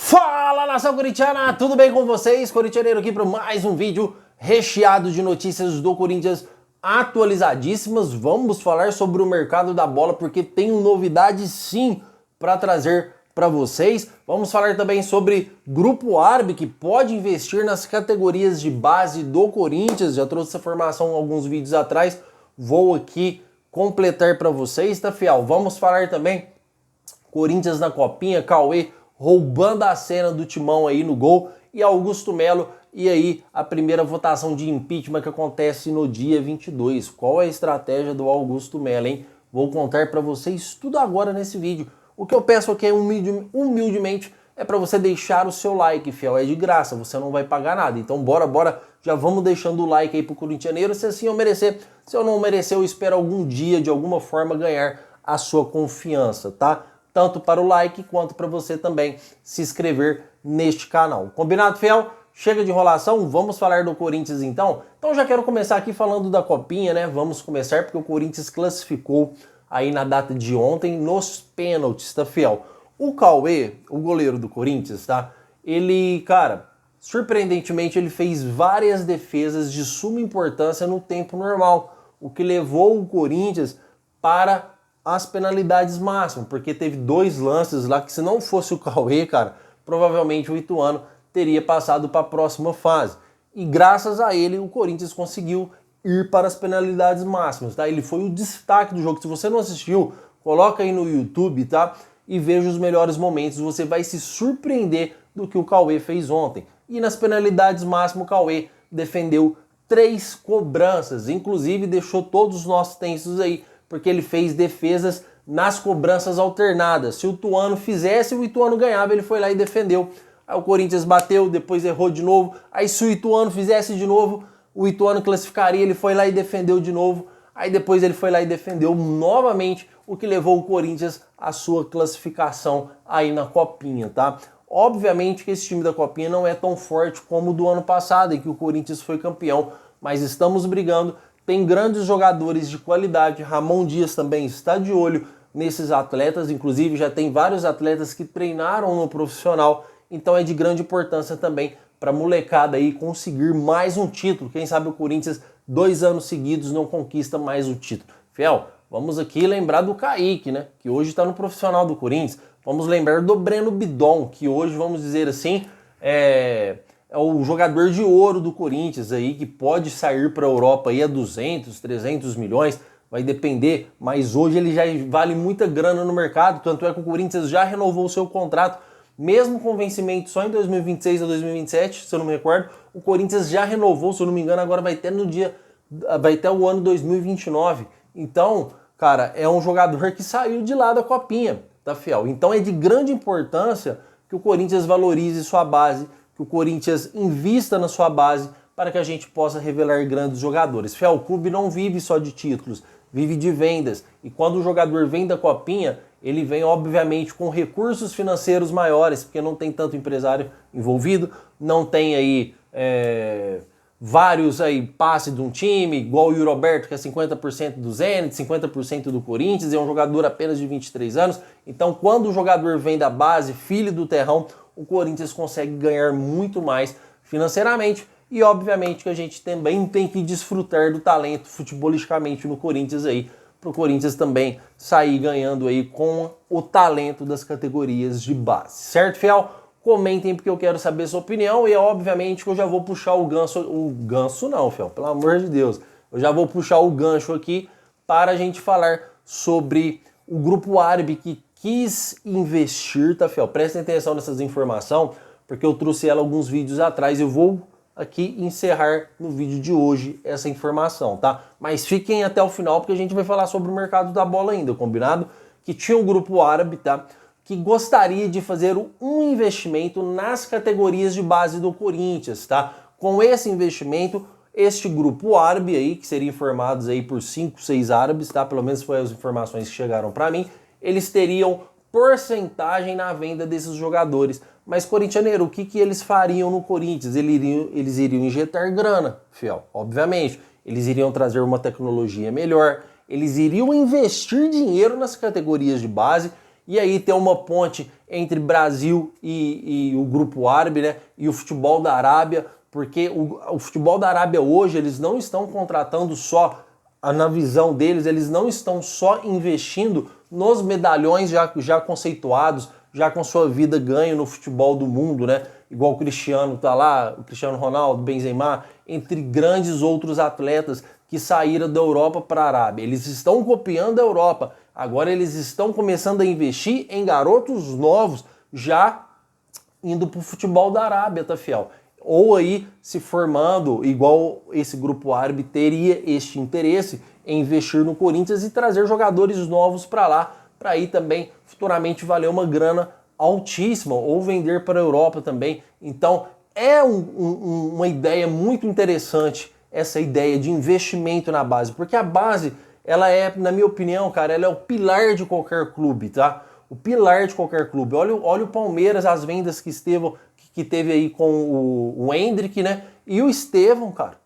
Fala, nação corintiana, tudo bem com vocês? Corintianeiro aqui para mais um vídeo recheado de notícias do Corinthians atualizadíssimas. Vamos falar sobre o mercado da bola porque tem novidade sim para trazer para vocês. Vamos falar também sobre Grupo Árabe que pode investir nas categorias de base do Corinthians. Já trouxe essa informação alguns vídeos atrás. Vou aqui completar para vocês, tá, fiel? Vamos falar também Corinthians na Copinha, Cauê roubando a cena do Timão aí no gol e Augusto Melo, e aí a primeira votação de impeachment que acontece no dia 22. Qual é a estratégia do Augusto Melo, hein? Vou contar para vocês tudo agora nesse vídeo. O que eu peço aqui humildemente é para você deixar o seu like, fiel, é de graça, você não vai pagar nada. Então bora, já vamos deixando o like aí pro corintianeiro, se assim eu merecer. Se eu não merecer, eu espero algum dia, de alguma forma, ganhar a sua confiança, tá? Tanto para o like quanto para você também se inscrever neste canal. Combinado, fiel? Chega de enrolação, vamos falar do Corinthians então? Então já quero começar aqui falando da Copinha, né? Vamos começar porque o Corinthians classificou aí na data de ontem nos pênaltis, tá, fiel? O Cauê, o goleiro do Corinthians, tá? Ele, cara, surpreendentemente ele fez várias defesas de suma importância no tempo normal, o que levou o Corinthians para as penalidades máximas, porque teve dois lances lá que se não fosse o Cauê, cara, provavelmente o Ituano teria passado para a próxima fase. E graças a ele o Corinthians conseguiu ir para as penalidades máximas, tá? Ele foi o destaque do jogo. Se você não assistiu, coloca aí no YouTube, tá? E veja os melhores momentos, você vai se surpreender do que o Cauê fez ontem. E nas penalidades máximas o Cauê defendeu 3 cobranças, inclusive deixou todos nós tensos aí, porque ele fez defesas nas cobranças alternadas. Se o Ituano fizesse, o Ituano ganhava, ele foi lá e defendeu. Aí o Corinthians bateu, depois errou de novo. Aí se o Ituano fizesse de novo, o Ituano classificaria, ele foi lá e defendeu de novo. Aí depois ele foi lá e defendeu novamente, o que levou o Corinthians à sua classificação aí na Copinha, tá? Obviamente que esse time da Copinha não é tão forte como o do ano passado, em que o Corinthians foi campeão, mas estamos brigando. Tem grandes jogadores de qualidade, Ramon Dias também está de olho nesses atletas, inclusive já tem vários atletas que treinaram no profissional, então é de grande importância também para a molecada aí conseguir mais um título. Quem sabe o Corinthians 2 anos seguidos não conquista mais o título. Fiel, vamos aqui lembrar do Kaique, né, que hoje está no profissional do Corinthians. Vamos lembrar do Breno Bidon, que hoje, vamos dizer assim, é o jogador de ouro do Corinthians aí, que pode sair para a Europa aí a 200, 300 milhões, vai depender, mas hoje ele já vale muita grana no mercado, tanto é que o Corinthians já renovou o seu contrato, mesmo com vencimento só em 2026 a 2027, se eu não me recordo, o Corinthians já renovou, se eu não me engano, agora vai até o ano 2029. Então, cara, é um jogador que saiu de lá da Copinha, tá, fiel? Então é de grande importância que o Corinthians valorize sua base, que o Corinthians invista na sua base para que a gente possa revelar grandes jogadores. Fiel, o clube não vive só de títulos, vive de vendas. E quando o jogador vem da Copinha, ele vem obviamente com recursos financeiros maiores, porque não tem tanto empresário envolvido, não tem aí vários aí passes de um time, igual o Yuri Alberto, que é 50% do Zenit, 50% do Corinthians, é um jogador apenas de 23 anos. Então quando o jogador vem da base, filho do terrão, o Corinthians consegue ganhar muito mais financeiramente e obviamente que a gente também tem que desfrutar do talento futebolisticamente no Corinthians aí, para o Corinthians também sair ganhando aí com o talento das categorias de base, certo, fiel? Comentem porque eu quero saber sua opinião e obviamente que eu já vou puxar o gancho não, fiel, pelo amor de Deus, eu já vou puxar o gancho aqui para a gente falar sobre o Grupo Árabe que quis investir, tá, fiel? Prestem atenção nessas informações, porque eu trouxe ela alguns vídeos atrás. Eu vou aqui encerrar no vídeo de hoje essa informação, tá? Mas fiquem até o final, porque a gente vai falar sobre o mercado da bola ainda, combinado? Que tinha um Grupo Árabe, tá? Que gostaria de fazer um investimento nas categorias de base do Corinthians, tá? Com esse investimento, este Grupo Árabe aí, que seriam informados aí por 5, 6 árabes, tá? Pelo menos foi as informações que chegaram para mim. Eles teriam porcentagem na venda desses jogadores. Mas, corintianeiro, o que eles fariam no Corinthians? Eles iriam injetar grana, fiel, obviamente. Eles iriam trazer uma tecnologia melhor, eles iriam investir dinheiro nas categorias de base e aí ter uma ponte entre Brasil e o Grupo Árabe, né? E o futebol da Arábia, porque o futebol da Arábia hoje, eles não estão contratando só, na visão deles, eles não estão só investindo nos medalhões já conceituados, já com sua vida ganha no futebol do mundo, né? Igual o Cristiano tá lá, o Cristiano Ronaldo, Benzema, entre grandes outros atletas que saíram da Europa para a Arábia. Eles estão copiando a Europa. Agora eles estão começando a investir em garotos novos, já indo para o futebol da Arábia, tá, fiel? Ou aí se formando, igual esse grupo árabe teria este interesse em investir no Corinthians e trazer jogadores novos para lá, para aí também futuramente valer uma grana altíssima, ou vender para a Europa também. Então é uma ideia muito interessante, essa ideia de investimento na base, porque a base, ela é, na minha opinião, cara, ela é o pilar de qualquer clube, tá? O pilar de qualquer clube. Olha o Palmeiras, as vendas que teve aí com o Endrick, né? E o Estevão, cara.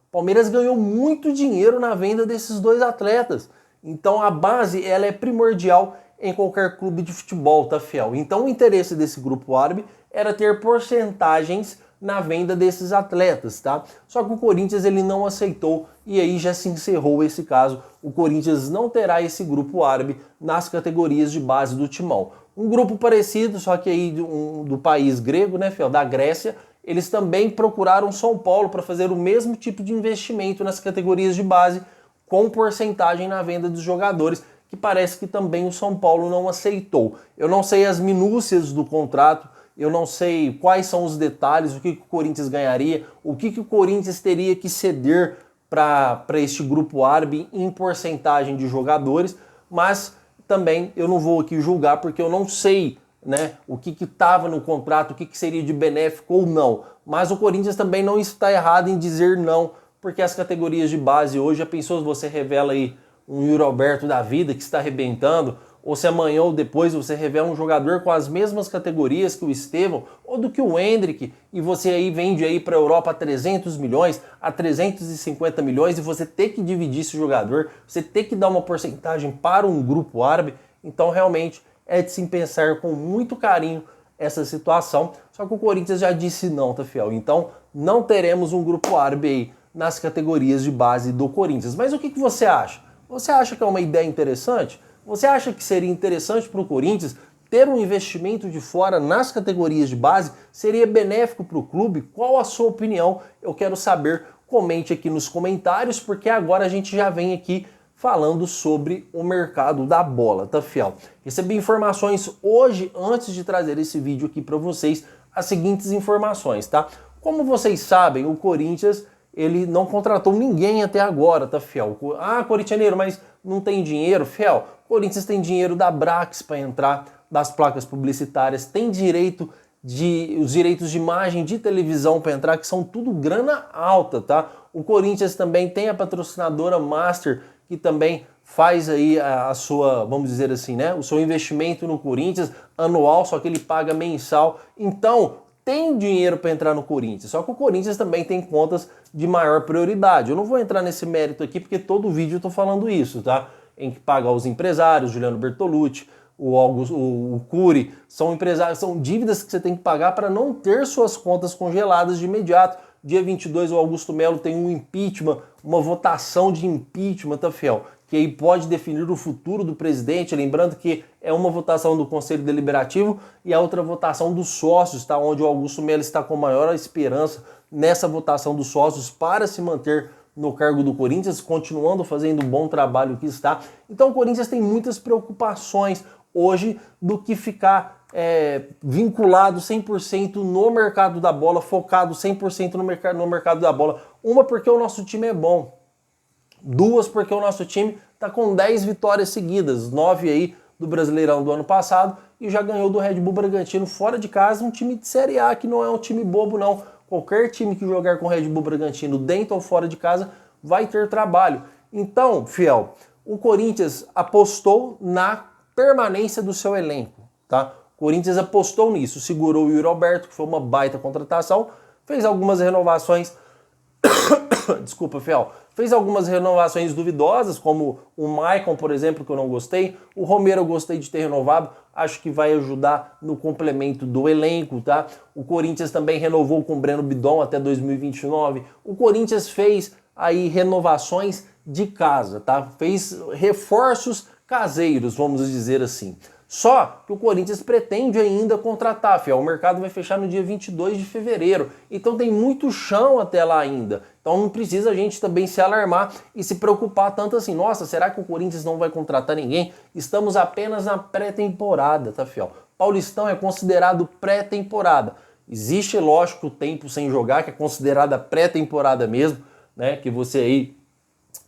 O Palmeiras ganhou muito dinheiro na venda desses dois atletas. Então a base, ela é primordial em qualquer clube de futebol, tá, fiel? Então o interesse desse grupo árabe era ter porcentagens na venda desses atletas, tá? Só que o Corinthians, ele não aceitou e aí já se encerrou esse caso. O Corinthians não terá esse grupo árabe nas categorias de base do Timão. Um grupo parecido, só que aí do país grego, né, fiel, da Grécia, eles também procuraram São Paulo para fazer o mesmo tipo de investimento nas categorias de base, com porcentagem na venda dos jogadores, que parece que também o São Paulo não aceitou. Eu não sei as minúcias do contrato, eu não sei quais são os detalhes, o que o Corinthians ganharia, o que o Corinthians teria que ceder para este grupo árabe em porcentagem de jogadores, mas também eu não vou aqui julgar porque eu não sei, né, o que estava no contrato, o que seria de benéfico ou não. Mas o Corinthians também não está errado em dizer não, porque as categorias de base hoje, já pensou se você revela aí um Yuri Alberto da vida que está arrebentando, ou se amanhã ou depois você revela um jogador com as mesmas categorias que o Estevão ou do que o Endrick, e você aí vende aí para a Europa a 300 milhões, a 350 milhões, e você ter que dividir esse jogador, você ter que dar uma porcentagem para um grupo árabe. Então realmente é de se pensar com muito carinho essa situação. Só que o Corinthians já disse não, tá, fiel? Então não teremos um grupo árabe aí nas categorias de base do Corinthians. Mas o que você acha? Você acha que é uma ideia interessante? Você acha que seria interessante para o Corinthians ter um investimento de fora nas categorias de base? Seria benéfico para o clube? Qual a sua opinião? Eu quero saber. Comente aqui nos comentários, porque agora a gente já vem aqui falando sobre o mercado da bola, tá, fiel? Recebi informações hoje, antes de trazer esse vídeo aqui para vocês, as seguintes informações, tá? Como vocês sabem, o Corinthians, ele não contratou ninguém até agora, tá, fiel? Ah, corintianeiro, mas não tem dinheiro, fiel? O Corinthians tem dinheiro da Brax para entrar, das placas publicitárias, tem os direitos de imagem de televisão para entrar, que são tudo grana alta, tá? O Corinthians também tem a patrocinadora Master, que também faz aí a sua, vamos dizer assim, né, o seu investimento no Corinthians anual, só que ele paga mensal. Então, tem dinheiro para entrar no Corinthians, só que o Corinthians também tem contas de maior prioridade. Eu não vou entrar nesse mérito aqui, porque todo vídeo eu tô falando isso, tá? Em que pagar os empresários, Juliano Bertolucci, o Cury, são empresários, são dívidas que você tem que pagar para não ter suas contas congeladas de imediato. Dia 22, o Augusto Melo tem um impeachment, uma votação de impeachment, tá, fiel? Que aí pode definir o futuro do presidente, lembrando que é uma votação do Conselho Deliberativo e a outra votação dos sócios, tá? Onde o Augusto Melo está com maior esperança nessa votação dos sócios para se manter no cargo do Corinthians, continuando fazendo um bom trabalho que está. Então o Corinthians tem muitas preocupações hoje do que ficar vinculado 100% no mercado da bola, focado 100% no mercado da bola. Uma, porque o nosso time é bom. Duas, porque o nosso time está com 10 vitórias seguidas, 9 aí do Brasileirão do ano passado, e já ganhou do Red Bull Bragantino fora de casa, um time de Série A, que não é um time bobo não. Qualquer time que jogar com o Red Bull Bragantino dentro ou fora de casa vai ter trabalho. Então, fiel, o Corinthians apostou na permanência do seu elenco, tá? O Corinthians apostou nisso, segurou o Yuri Alberto, que foi uma baita contratação, fez algumas renovações, desculpa, fiel, Fez algumas renovações duvidosas, como o Maicon, por exemplo, que eu não gostei. O Romero eu gostei de ter renovado, acho que vai ajudar no complemento do elenco, tá? O Corinthians também renovou com o Breno Bidon até 2029. O Corinthians fez aí renovações de casa, tá? Fez reforços caseiros, vamos dizer assim. Só que o Corinthians pretende ainda contratar, fiel. O mercado vai fechar no dia 22 de fevereiro. Então tem muito chão até lá ainda. Então não precisa a gente também se alarmar e se preocupar tanto assim. Nossa, será que o Corinthians não vai contratar ninguém? Estamos apenas na pré-temporada, tá, fiel? Paulistão é considerado pré-temporada. Existe, lógico, o tempo sem jogar, que é considerada pré-temporada mesmo, né? Que você aí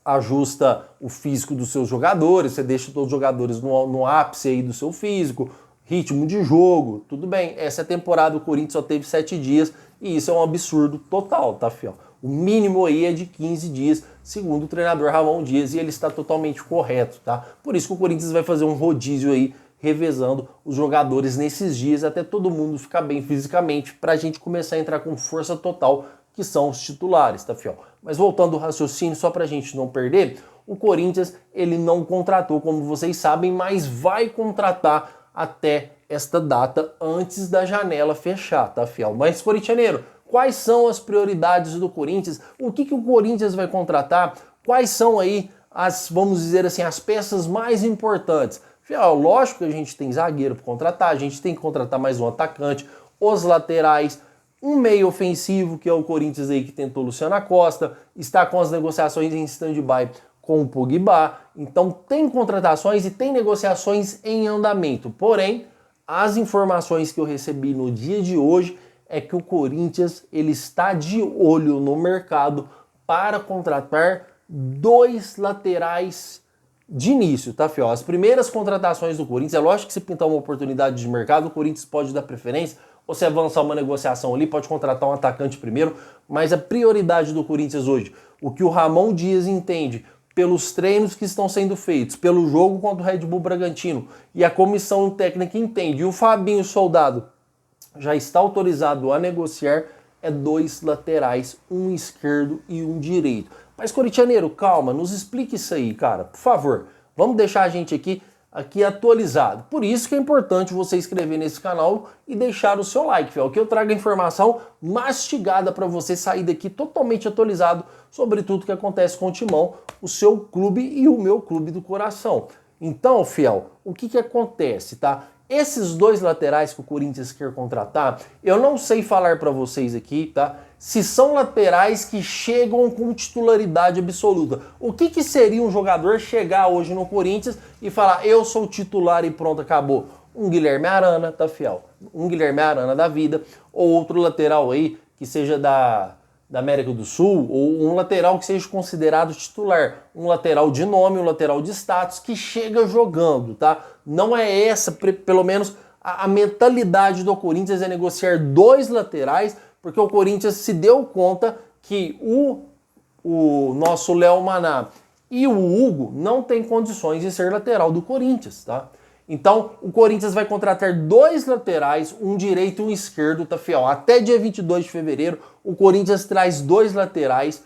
ajusta o físico dos seus jogadores, você deixa todos os jogadores no ápice aí do seu físico, ritmo de jogo, tudo bem. Essa temporada o Corinthians só teve 7 dias e isso é um absurdo total, tá, fiel? O mínimo aí é de 15 dias, segundo o treinador Ramon Dias, e ele está totalmente correto, tá? Por isso que o Corinthians vai fazer um rodízio aí, revezando os jogadores nesses dias, até todo mundo ficar bem fisicamente, pra gente começar a entrar com força total, que são os titulares, tá, fiel? Mas voltando ao raciocínio, só pra gente não perder, o Corinthians, ele não contratou, como vocês sabem, mas vai contratar até esta data, antes da janela fechar, tá, fiel? Mas, corintianeiro, quais são as prioridades do Corinthians? O que o Corinthians vai contratar? Quais são aí as, vamos dizer assim, as peças mais importantes? Fiel, lógico que a gente tem zagueiro para contratar, a gente tem que contratar mais um atacante, os laterais, um meio ofensivo, que é o Corinthians aí que tentou Luciano Costa, está com as negociações em stand-by com o Pogba. Então tem contratações e tem negociações em andamento. Porém, as informações que eu recebi no dia de hoje é que o Corinthians ele está de olho no mercado para contratar 2 laterais de início, tá, fiel? As primeiras contratações do Corinthians, é lógico que se pintar uma oportunidade de mercado, o Corinthians pode dar preferência, ou se avançar uma negociação ali, pode contratar um atacante primeiro, mas a prioridade do Corinthians hoje, o que o Ramon Dias entende, pelos treinos que estão sendo feitos, pelo jogo contra o Red Bull Bragantino, e a comissão técnica entende, e o Fabinho Soldado já está autorizado a negociar, é 2 laterais, um esquerdo e um direito. Mas, corintianeiro, calma, nos explique isso aí, cara, por favor. Vamos deixar a gente aqui atualizado. Por isso que é importante você inscrever nesse canal e deixar o seu like, fiel, que eu trago a informação mastigada para você sair daqui totalmente atualizado sobre tudo que acontece com o Timão, o seu clube e o meu clube do coração. Então, fiel, o que acontece, tá? Esses 2 laterais que o Corinthians quer contratar, eu não sei falar para vocês aqui, tá? Se são laterais que chegam com titularidade absoluta. O que seria um jogador chegar hoje no Corinthians e falar, eu sou titular e pronto, acabou? Um Guilherme Arana, tá, fiel? Um Guilherme Arana da vida, ou outro lateral aí que seja da América do Sul, ou um lateral que seja considerado titular, um lateral de nome, um lateral de status, que chega jogando, tá? Não é essa, pelo menos, a mentalidade do Corinthians é negociar 2 laterais, porque o Corinthians se deu conta que o nosso Léo Maná e o Hugo não têm condições de ser lateral do Corinthians, tá? Então, o Corinthians vai contratar 2 laterais, um direito e um esquerdo, tá, fiel? Até dia 22 de fevereiro, o Corinthians traz 2 laterais,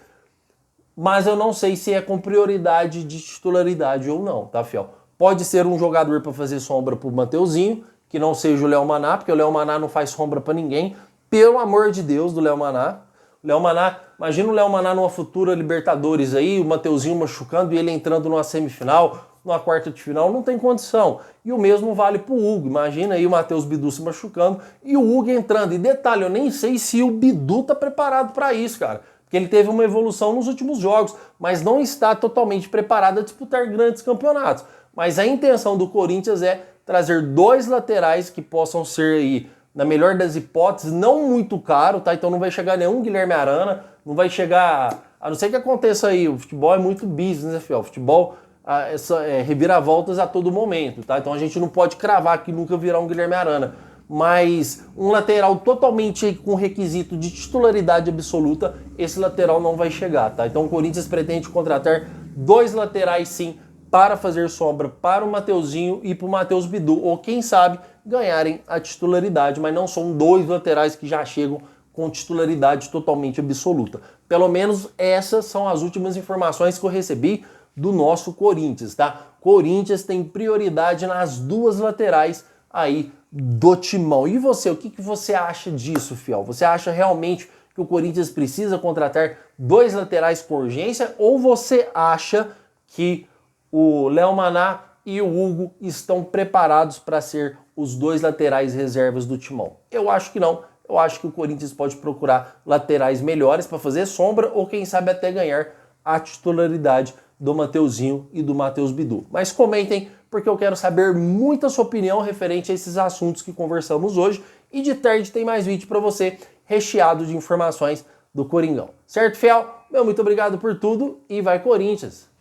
mas eu não sei se é com prioridade de titularidade ou não, tá, fiel? Pode ser um jogador para fazer sombra pro Mateuzinho, que não seja o Léo Maná, porque o Léo Maná não faz sombra para ninguém. Pelo amor de Deus, do Léo Maná. Léo Maná, imagina o Léo Maná numa futura Libertadores aí, o Mateuzinho machucando e ele entrando numa semifinal, numa quarta de final, não tem condição. E o mesmo vale pro Hugo. Imagina aí o Matheus Bidu se machucando e o Hugo entrando. E detalhe, eu nem sei se o Bidu tá preparado para isso, cara. Porque ele teve uma evolução nos últimos jogos, mas não está totalmente preparado a disputar grandes campeonatos. Mas a intenção do Corinthians é trazer 2 laterais que possam ser aí, na melhor das hipóteses, não muito caro, tá? Então não vai chegar nenhum Guilherme Arana, não vai chegar... A não ser que aconteça aí, o futebol é muito business, né, fiel? O futebol reviravoltas a todo momento, tá? Então a gente não pode cravar que nunca virá um Guilherme Arana. Mas um lateral totalmente com requisito de titularidade absoluta, esse lateral não vai chegar, tá? Então o Corinthians pretende contratar 2 laterais sim, para fazer sombra para o Mateuzinho e para o Matheus Bidu, ou quem sabe ganharem a titularidade, mas não são 2 laterais que já chegam com titularidade totalmente absoluta. Pelo menos essas são as últimas informações que eu recebi do nosso Corinthians, tá? Corinthians tem prioridade nas duas laterais aí do timão. E você, o que você acha disso, fiel? Você acha realmente que o Corinthians precisa contratar 2 laterais com urgência, ou você acha que o Léo Maná e o Hugo estão preparados para ser os 2 laterais reservas do timão? Eu acho que não. Eu acho que o Corinthians pode procurar laterais melhores para fazer sombra, ou quem sabe até ganhar a titularidade do Mateuzinho e do Matheus Bidu. Mas comentem, porque eu quero saber muito a sua opinião referente a esses assuntos que conversamos hoje. E de tarde tem mais vídeo para você, recheado de informações do Coringão. Certo, fiel? Meu muito obrigado por tudo e vai Corinthians!